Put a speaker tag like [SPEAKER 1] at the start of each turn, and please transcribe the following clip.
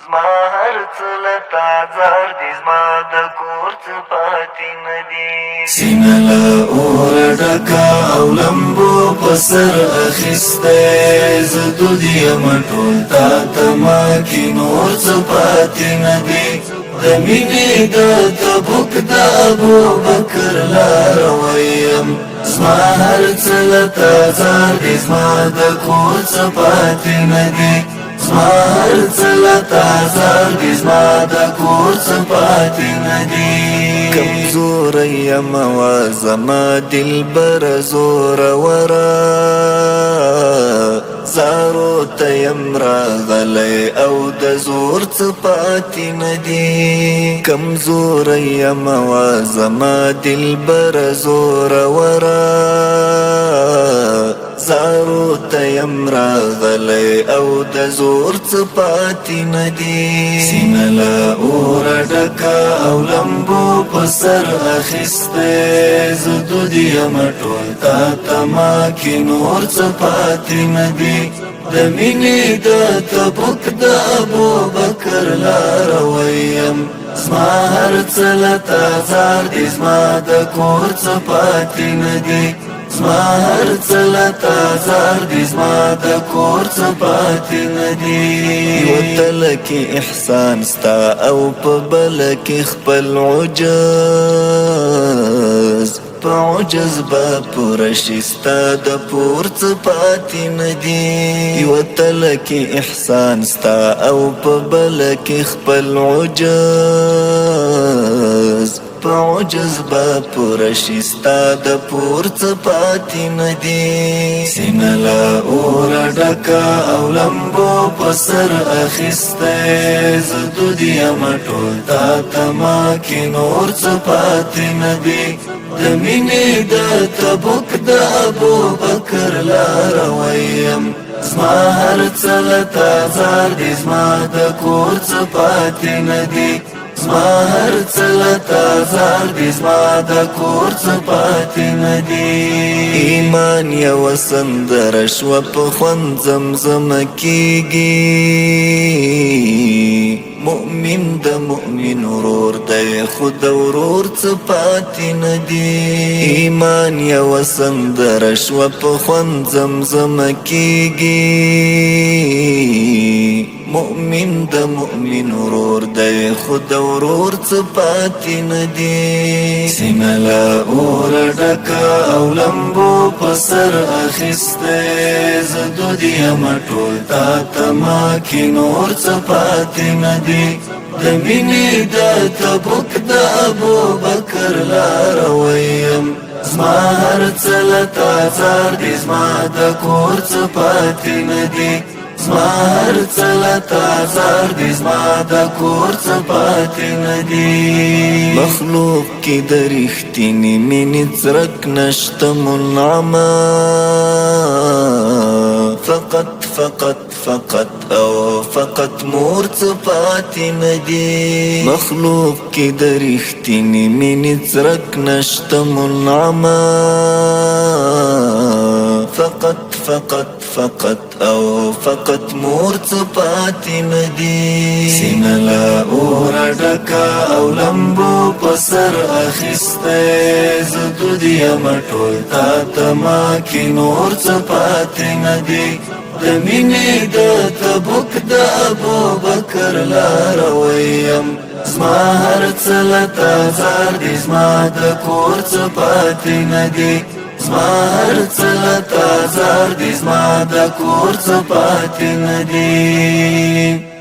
[SPEAKER 1] زما هر څه لتا زار دي زما د کور څه پاتې نه دي
[SPEAKER 2] سینه له اوره ډکه او لمبو په سر اخیستی زه دود یم ټول تا ته ما کې نور څه پاتې نه دي د مینې د تبوک د ابوبکر لاره ویم زما هر څه لتا زار دي زما د کور څه پاتې نه دي زما هر څه لتا زار دي زما د کور څه پاتې نه دي کمزوری یم وا زما دلبر زورورا زارو ته یم راغلی او د زور څه پاتې نه دي کمزوری یم وا زما دلبر زورورا زارو ته یم راغلی او د زور څه پاتې نه دي سینه له اوره ډکه او لمبو په سر اخیستی زه دود یم ټول تا ته ما کې نور څه پاتې نه دي د مینې د تبوک د ابوبکر لاره ویم زما هر څه لتا زار دي زما د کور څه پاتې نه دي زما هر څه لتا زار دي زما د کور څه پاتې نه دي یوه تله کې احسان ستا او په بله کې خپل عجز په عجز به پوره شي ستا د پور څه پاتې نه دي یوه تله کې احسان ستا او په بله کې خپل عجز په عجز به پوره شي ستا د پور څه پاتې نه دي سینه له اوره ډکه او لمبو په سر اخیستی زه دود یم ټول تا ته ما کې نور څه پاتې نه دي د مینې د تبوک د ابوبکر لاره ویم زما هر څه لتا زار دي زما د کور څه پاتې نه دي زما هر څه لتا زار دي زما د کور څه پاتې نه دي ایمان یوه سندره شوه په خوند زمزمه کېږي مؤمن د مؤمن ورور دی خو د ورور څه پاتې نه دي ایمان یوه سندره شوه په خوند زمزمه کېږي مؤمن د مؤمن ورور دی خو د ورور څه پاتې نه دي سینه له اوره ډکه او لمبو په سر اخیستی زه دود یم ټول تا ته ما کې نور څه پاتې نه دي د مینې د تبوک د ابوبکر لاره ویم زما هر څه لتا زار دي زما د کور څه پاتې نه دي زما هر څه لتا زار دي زما د کور څه پاتې نه دي مخلوق کې د رښتینې مینې څرک نشته منعمه فقط فقط فقط او فقط مور څه پاتې نه دي مخلوق کې د رښتینې مینې څرک نشته منعمه فقط فقط فقط او فقط مور څه پاتې نه دي سینه له اوره ډکه او لمبو په سر اخیستی زه دود یم ټول تا ته ما کې نور څه پاتې نه دي د مینې د تبوک د ابوبکر لاره ویم زما هر څه لتا زار دي زما د کور څه پاتې نه دي زما هر څه لتا زار دي زما د کور څه پاتې نه دي